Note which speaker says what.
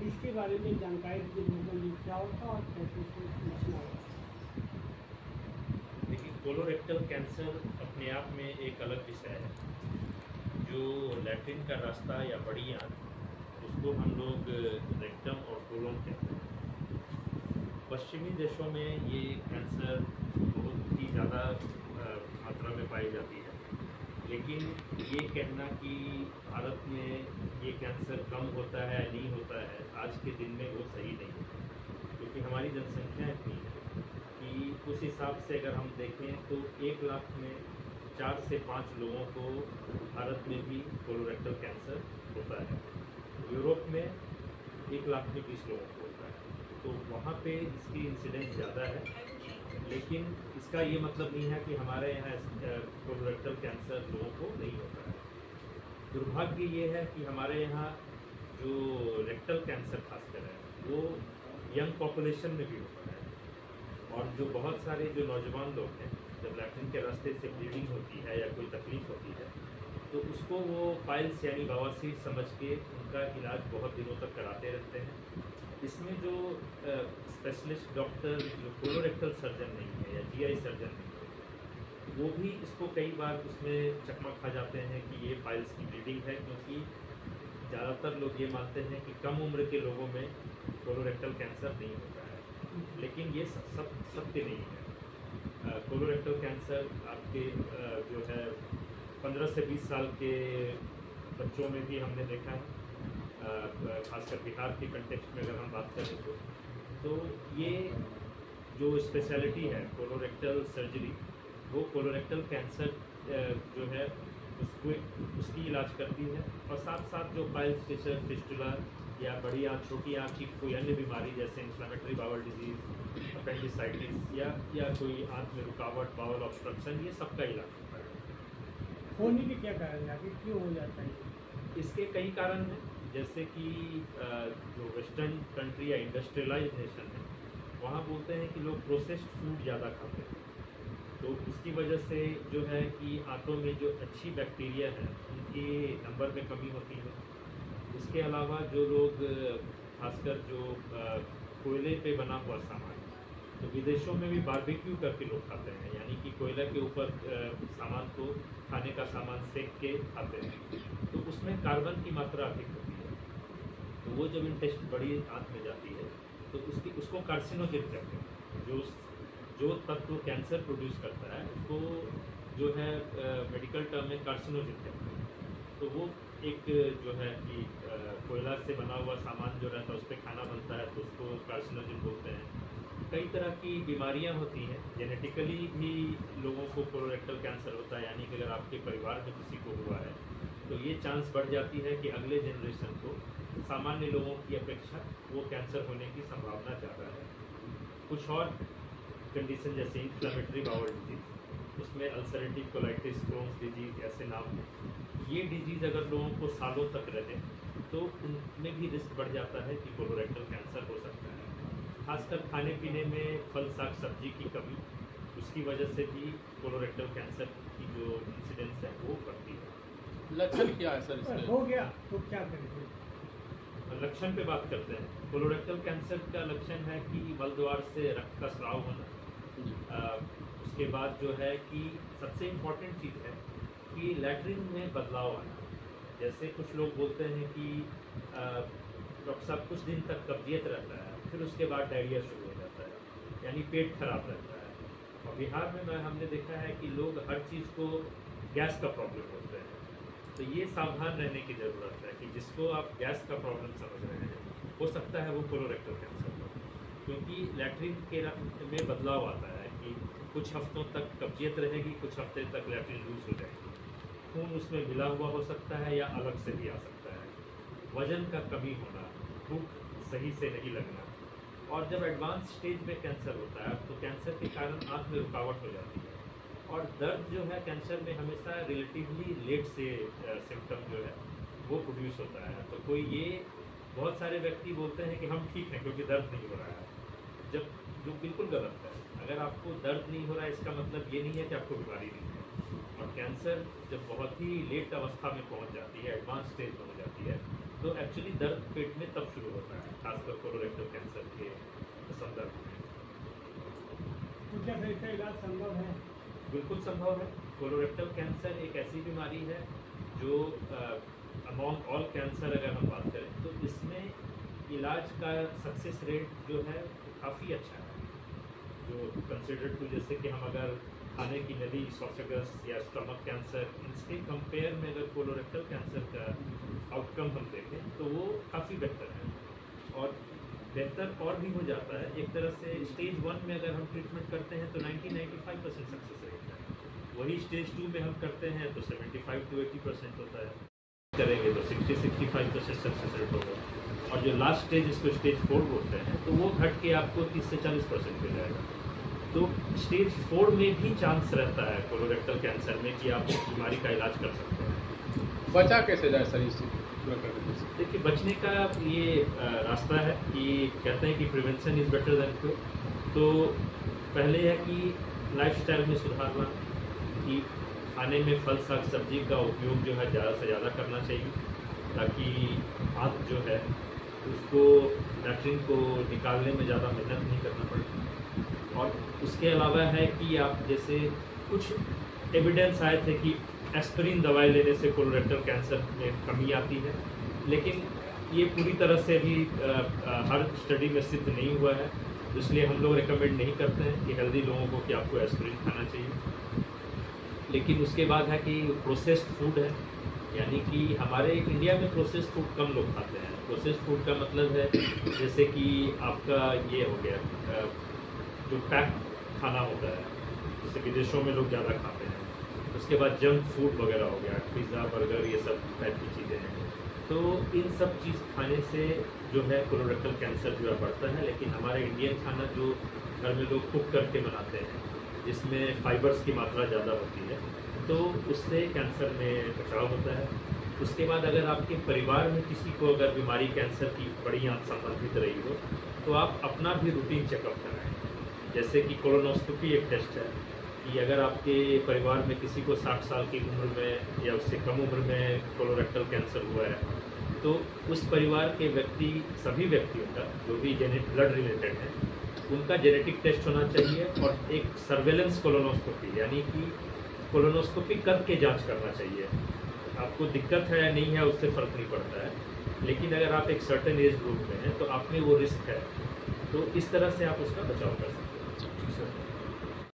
Speaker 1: इसके बारे में जानकारी दी लोगों ने, क्या होता है और कैसे से बचना होगा?
Speaker 2: देखिए, कोलोरेक्टल कैंसर अपने आप में एक अलग विषय है। जो लैट्रिन का रास्ता या बड़ी आंत, उसको हम लोग रेक्टम और कोलोन कहते हैं। पश्चिमी देशों में ये कैंसर बहुत ही ज़्यादा मात्रा में पाई जाती है, लेकिन ये कहना कि भारत में ये कैंसर कम होता है या नहीं होता है आज के दिन में वो सही नहीं है, क्योंकि हमारी जनसंख्या इतनी है कि उस हिसाब से अगर हम देखें तो 1 लाख में 4 से 5 लोगों को भारत में भी कोलोरेक्टल कैंसर होता है। यूरोप में 1 लाख में 20 लोगों को होता है, तो वहाँ पे इसकी इंसिडेंस ज़्यादा है। लेकिन इसका ये मतलब नहीं है कि हमारे यहाँ कोलोरेक्टल कैंसर लोगों को नहीं होता है। दुर्भाग्य ये है कि हमारे यहाँ जो रेक्टल कैंसर खासकर है वो यंग पॉपुलेशन में भी होता है, और जो बहुत सारे जो नौजवान लोग हैं, जब लैट्रिन के रास्ते से ब्लीडिंग होती है या कोई तकलीफ होती है तो उसको वो पाइल्स यानी बवासीर समझ के उनका इलाज बहुत दिनों तक कराते रहते हैं। इसमें जो स्पेशलिस्ट डॉक्टर जो कोलोरेक्टल सर्जन नहीं है या जीआई सर्जन नहीं है, वो भी इसको कई बार उसमें चकमा खा जाते हैं कि ये पाइल्स की ब्लीडिंग है, क्योंकि ज़्यादातर लोग ये मानते हैं कि कम उम्र के लोगों में कोलोरेक्टल कैंसर नहीं होता है, लेकिन ये सत्य नहीं है। कोलोरेक्टल कैंसर आपके जो है 15 से 20 साल के बच्चों में भी हमने देखा है, खासकर बिहार के कंटेक्स्ट में अगर हम बात करें तो ये जो स्पेशलिटी है कोलोरेक्टल सर्जरी, वो कोलोरेक्टल कैंसर जो है उसको उसकी इलाज करती है, और साथ साथ जो पाइल्स फिशर फिस्टुला या बड़ी आंत छोटी आंत की कोई अन्य बीमारी जैसे इन्फ्लेमेटरी बाउल डिजीज, अपेंडिसाइटिस या कोई आंत में रुकावट, बाउल ऑब्स्ट्रक्शन, ये सबका इलाज होता है।
Speaker 1: होने के क्या कारण है, आखिर क्यों हो जाता है?
Speaker 2: इसके कई कारण हैं, जैसे कि जो वेस्टर्न कंट्री या इंडस्ट्रियलाइज नेशन है, वहाँ बोलते हैं कि लोग प्रोसेस्ड फूड ज़्यादा खाते हैं, तो उसकी वजह से जो है कि आंतों में जो अच्छी बैक्टीरिया है उनके नंबर में कमी होती है। उसके अलावा जो लोग खासकर जो कोयले पे बना हुआ सामान, तो विदेशों में भी बारबेक्यू करके लोग खाते हैं, यानी कि कोयला के ऊपर सामान को, खाने का सामान सेक के खाते हैं, तो उसमें कार्बन की मात्रा अधिक होती है, तो वो जब इंटेस्ट बड़ी आंत में जाती है तो उसको कार्सिनोजेन कहते हैं। जो तत्व कैंसर प्रोड्यूस करता है उसको जो है मेडिकल टर्म में कार्सिनोजेन कहते हैं। तो वो एक जो है कि कोयला से बना हुआ सामान जो रहता है उस पर खाना बनता है, तो उसको कार्सिनोजेन बोलते हैं। कई तरह की बीमारियां होती हैं, जेनेटिकली भी लोगों को कोलोरेक्टल कैंसर होता है, यानी कि अगर आपके परिवार में किसी को हुआ है तो ये चांस बढ़ जाती है कि अगले जनरेशन को सामान्य लोगों की अपेक्षा वो कैंसर होने की संभावना ज़्यादा है। कुछ और कंडीशन जैसे इन्फ्लेमेटरी बाउल डिजीज, उसमें अल्सरेटिव कोलाइटिस, क्रोन्स डिजीज ऐसे नाम हैं, ये डिजीज़ अगर लोगों को सालों तक रहे तो उनमें भी रिस्क बढ़ जाता है कि कोलोरेक्टल कैंसर हो सकता है। खासकर खाने पीने में फल साग सब्जी की कमी, उसकी वजह से भी कोलोरेक्टल कैंसर की जो इंसिडेंस है वो बढ़ती है।
Speaker 3: लक्षण क्या है सर इसके?
Speaker 1: हो गया तो क्या करेंगे?
Speaker 2: लक्षण पे बात करते हैं। कोलोरेक्टल कैंसर का लक्षण है कि मल द्वार से रक्त का स्राव होना। उसके बाद जो है कि सबसे इम्पोर्टेंट चीज़ है कि लैट्रिन में बदलाव आना। जैसे कुछ लोग बोलते हैं कि डॉक्टर साहब कुछ दिन तक कब्जियत रहता है, फिर उसके बाद डायरिया शुरू हो जाता है, यानी पेट खराब रहता है। और बिहार में हमने देखा है कि लोग हर चीज़ को गैस का प्रॉब्लम बोलते हैं, तो ये सावधान रहने की ज़रूरत है कि जिसको आप गैस का प्रॉब्लम समझ रहे हैं हो सकता है वो कोलोरेक्टल कैंसर हो, क्योंकि लैट्रिन के में बदलाव आता है कि कुछ हफ्तों तक कब्जियत रहेगी, कुछ हफ्ते तक लैट्रिन लूज हो जाएगी, खून उसमें मिला हुआ हो सकता है या अलग से भी आ सकता है, वजन का कमी होना, भूख सही से नहीं लगना, और जब एडवांस स्टेज में कैंसर होता है तो कैंसर के कारण आँख में रुकावट हो जाती है, और दर्द जो है कैंसर में हमेशा रिलेटिवली लेट से सिम्टम जो है वो प्रोड्यूस होता है। तो कोई ये बहुत सारे व्यक्ति बोलते हैं कि हम ठीक हैं क्योंकि दर्द नहीं हो रहा है, जब जो बिल्कुल गलत है। अगर आपको दर्द नहीं हो रहा है इसका मतलब ये नहीं है कि आपको बीमारी नहीं है, और कैंसर जब बहुत ही लेट अवस्था में पहुंच जाती है, एडवांस स्टेज में हो जाती है, तो एक्चुअली दर्द पेट में तब शुरू होता है, खासकर कोलोरेक्टल कैंसर के संदर्भ में।
Speaker 1: तो क्या फिर इसका इलाज संभव है?
Speaker 2: बिल्कुल संभव है। कोलोरेक्टल कैंसर एक ऐसी बीमारी है जो अमॉन्ग ऑल कैंसर अगर हम बात करें तो इसमें इलाज का सक्सेस रेट जो है काफ़ी अच्छा है, जो कंसिडर टू जैसे कि हम अगर खाने की नली, इसोफेगस या स्टमक कैंसर, इसके कंपेयर में अगर कोलोरेक्टल कैंसर का आउटकम हम देखें तो वो काफ़ी बेहतर है, और बेहतर और भी हो जाता है। एक तरह से स्टेज 1 में अगर हम ट्रीटमेंट करते हैं तो 90-95% सक्सेस रेट है, वही स्टेज 2 में हम करते हैं तो 75-80% होता है, करेंगे तो 60-65% सक्सेस रेट होगा, और जो लास्ट स्टेज इसको स्टेज 4 बोलते हैं तो वो घट के आपको 30 से 40% मिल जाएगा। तो स्टेज 4 में भी चांस रहता है कोलोरेक्टल कैंसर में कि आप इस बीमारी का इलाज कर सकते हैं।
Speaker 3: बचा कैसे जाए सर इससे पूरा करने से?
Speaker 2: देखिए, बचने का ये रास्ता है कि कहते हैं कि prevention is better than cure. तो पहले है कि लाइफस्टाइल में सुधारना, कि खाने में फल साग सब्जी का उपयोग जो है ज़्यादा से ज़्यादा करना चाहिए, ताकि हाथ जो है उसको लैट्रिन को निकालने में ज़्यादा मेहनत नहीं करना पड़े। और उसके अलावा है कि आप जैसे कुछ एविडेंस आए थे कि एस्पिरिन दवाई लेने से कोलोरेक्टल कैंसर में कमी आती है, लेकिन ये पूरी तरह से भी हर स्टडी में सिद्ध नहीं हुआ है, इसलिए हम लोग रिकमेंड नहीं करते हैं कि हेल्दी लोगों को कि आपको एस्पिरिन खाना चाहिए। लेकिन उसके बाद है कि प्रोसेस्ड फूड है, यानी कि हमारे इंडिया में प्रोसेस्ड फूड कम लोग खाते हैं। प्रोसेस्ड फूड का मतलब है जैसे कि आपका ये हो गया जो पैक खाना होता है, जैसे विदेशों में लोग ज़्यादा खाते हैं। उसके बाद जंक फूड वगैरह हो गया, पिज़्ज़ा, बर्गर, ये सब टाइप की चीज़ें हैं। तो इन सब चीज़ खाने से जो है कोलोरेक्टल कैंसर जो है बढ़ता है। लेकिन हमारे इंडियन खाना जो घर में लोग कुक करके बनाते हैं, जिसमें फाइबर्स की मात्रा ज़्यादा होती है, तो उससे कैंसर में बचाव होता है। उसके बाद अगर आपके परिवार में किसी को अगर बीमारी कैंसर की बड़ी आंत संबंधित रही हो तो आप अपना भी रूटीन चेकअप कराएं। जैसे कि कोलोनोस्कोपी एक टेस्ट है कि अगर आपके परिवार में किसी को 60 साल की उम्र में या उससे कम उम्र में कोलोरेक्टल कैंसर हुआ है, तो उस परिवार के व्यक्ति, सभी व्यक्तियों का जो भी ब्लड रिलेटेड है, उनका जेनेटिक टेस्ट होना चाहिए, और एक सर्वेलेंस कोलोनोस्कोपी यानी कि कोलोनोस्कोपी करके जांच करना चाहिए। आपको दिक्कत है या नहीं है उससे फ़र्क नहीं पड़ता है, लेकिन अगर आप एक सर्टेन एज ग्रुप में हैं तो आप में वो रिस्क है, तो इस तरह से आप उसका बचाव कर सकते हैं।